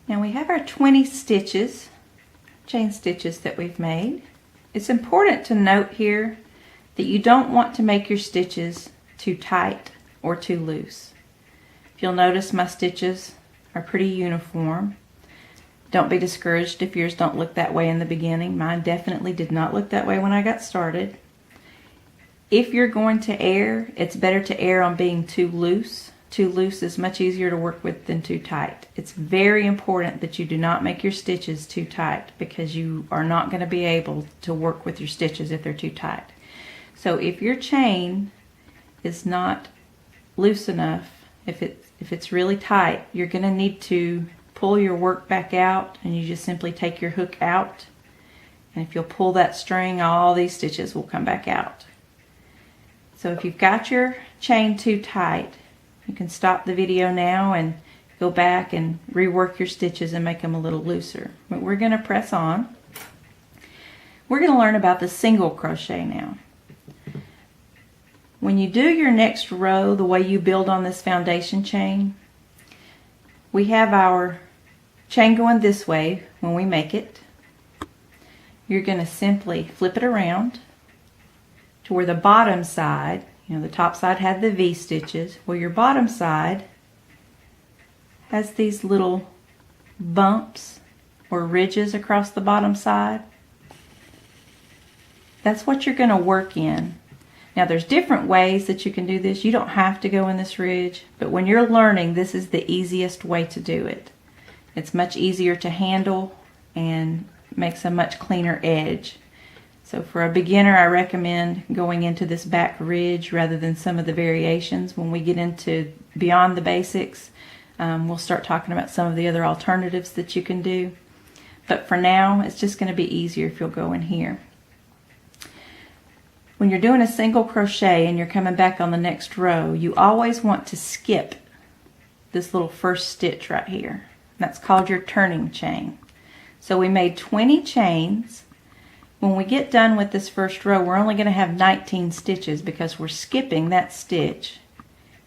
Now we have our 20 stitches, chain stitches that we've made. It's important to note here that you don't want to make your stitches too tight or too loose. If you'll notice, my stitches are pretty uniform. Don't be discouraged if yours don't look that way in the beginning. Mine definitely did not look that way when I got started. If you're going to err, it's better to err on being too loose. Too loose is much easier to work with than too tight. It's very important that you do not make your stitches too tight, because you are not going to be able to work with your stitches if they're too tight. So if your chain is not loose enough, if it's really tight, you're going to need to pull your work back out, and you just simply take your hook out, and if you'll pull that string, all these stitches will come back out. So if you've got your chain too tight, you can stop the video now and go back and rework your stitches and make them a little looser. But we're going to press on. We're going to learn about the single crochet now. When you do your next row, the way you build on this foundation chain, we have our chain going this way when we make it. You're going to simply flip it around to where the bottom side, the top side had the V stitches, well, your bottom side has these little bumps or ridges across the bottom side. That's what you're going to work in. Now there's different ways that you can do this. You don't have to go in this ridge, but when you're learning, this is the easiest way to do it. It's much easier to handle and makes a much cleaner edge. So for a beginner, I recommend going into this back ridge rather than some of the variations. When we get into beyond the basics, we'll start talking about some of the other alternatives that you can do. But for now, it's just going to be easier if you'll go in here. When you're doing a single crochet and you're coming back on the next row, you always want to skip this little first stitch right here. That's called your turning chain. So we made 20 chains. When we get done with this first row, we're only going to have 19 stitches because we're skipping that stitch.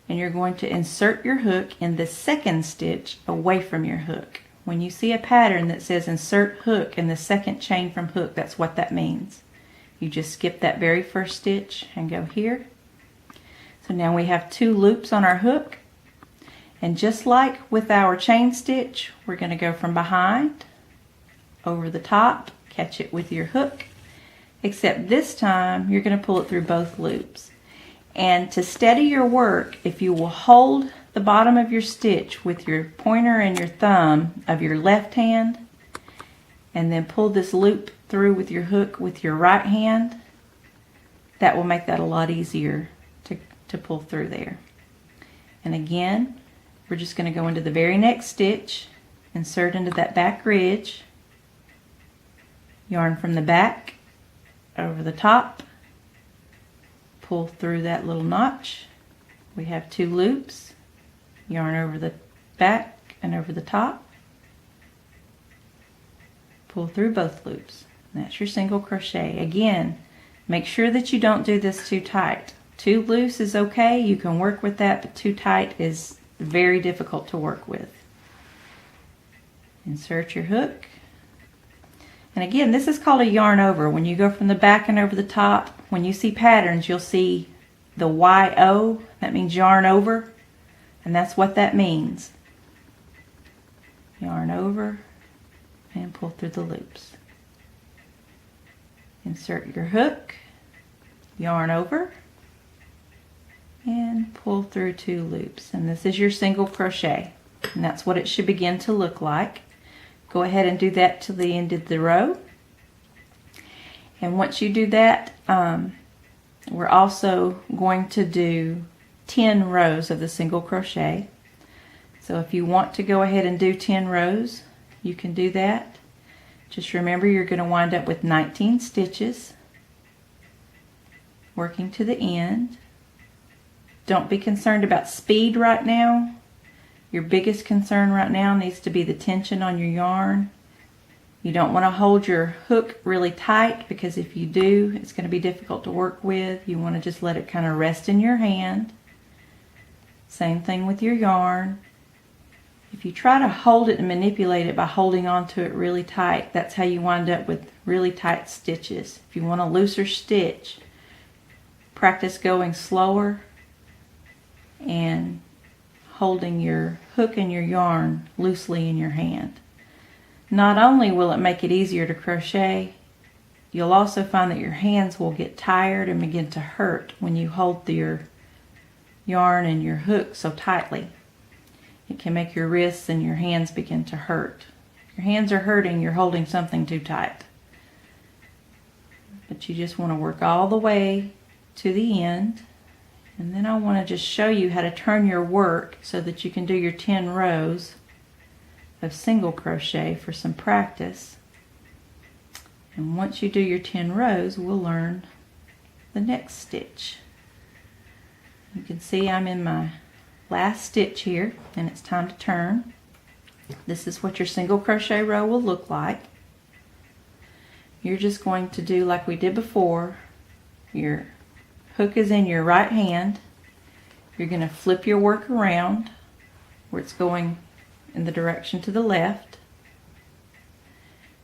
And you're going to insert your hook in the second stitch away from your hook. When you see a pattern that says insert hook in the second chain from hook, that's what that means. You just skip that very first stitch and go here. So now we have 2 loops on our hook. And just like with our chain stitch, we're going to go from behind, over the top, catch it with your hook, except this time you're going to pull it through both loops. And to steady your work, if you will hold the bottom of your stitch with your pointer and your thumb of your left hand, and then pull this loop through with your hook with your right hand, that will make that a lot easier to pull through there. And again, we're just going to go into the very next stitch, insert into that back ridge, yarn from the back over the top, pull through that little notch. We have 2 loops, yarn over the back and over the top, pull through both loops. And that's your single crochet. Again, make sure that you don't do this too tight. Too loose is okay, you can work with that, but too tight is very difficult to work with. Insert your hook. And again, this is called a yarn over. When you go from the back and over the top, when you see patterns, you'll see the YO, that means yarn over, and that's what that means. Yarn over and pull through the loops. Insert your hook, yarn over, and pull through 2 loops. And this is your single crochet, and that's what it should begin to look like. Go ahead and do that till the end of the row. And once you do that, we're also going to do 10 rows of the single crochet. So if you want to go ahead and do 10 rows, you can do that. Just remember, you're going to wind up with 19 stitches, working to the end. Don't be concerned about speed right now. Your biggest concern right now needs to be the tension on your yarn. You don't want to hold your hook really tight, because if you do, it's going to be difficult to work with. You want to just let it kind of rest in your hand. Same thing with your yarn. If you try to hold it and manipulate it by holding on to it really tight, that's how you wind up with really tight stitches. If you want a looser stitch, practice going slower and holding your hook and your yarn loosely in your hand. Not only will it make it easier to crochet, you'll also find that your hands will get tired and begin to hurt when you hold your yarn and your hook so tightly. It can make your wrists and your hands begin to hurt. If your hands are hurting, you're holding something too tight. But you just want to work all the way to the end. And then I want to just show you how to turn your work so that you can do your 10 rows of single crochet for some practice. And once you do your 10 rows, we'll learn the next stitch. You can see I'm in my last stitch here, and it's time to turn. This is what your single crochet row will look like. You're just going to do like we did before. Your hook is in your right hand. You're going to flip your work around where it's going in the direction to the left.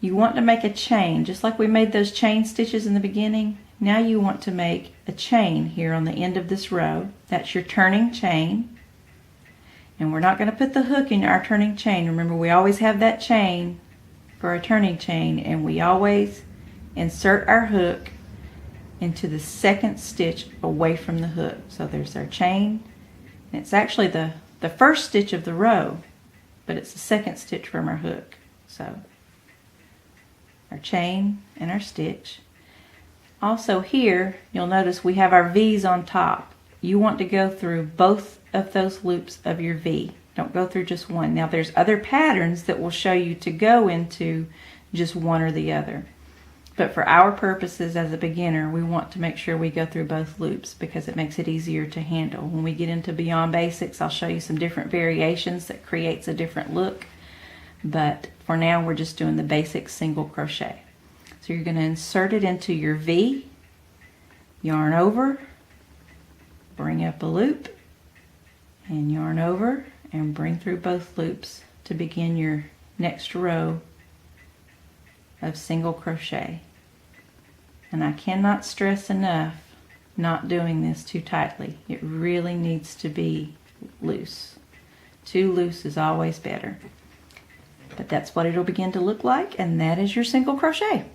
You want to make a chain, just like we made those chain stitches in the beginning. Now you want to make a chain here on the end of this row. That's your turning chain. And we're not going to put the hook in our turning chain. Remember, we always have that chain for our turning chain, and we always insert our hook into the second stitch away from the hook. So there's our chain. And it's actually the first stitch of the row, but it's the second stitch from our hook. So our chain and our stitch. Also here, you'll notice we have our V's on top. You want to go through both of those loops of your V. Don't go through just one. Now there's other patterns that will show you to go into just one or the other. But for our purposes as a beginner, we want to make sure we go through both loops because it makes it easier to handle. When we get into Beyond Basics, I'll show you some different variations that creates a different look. But for now, we're just doing the basic single crochet. So you're going to insert it into your V, yarn over, bring up a loop, and yarn over and bring through both loops to begin your next row of single crochet. And I cannot stress enough not doing this too tightly. It really needs to be loose. Too loose is always better. But that's what it'll begin to look like, and that is your single crochet.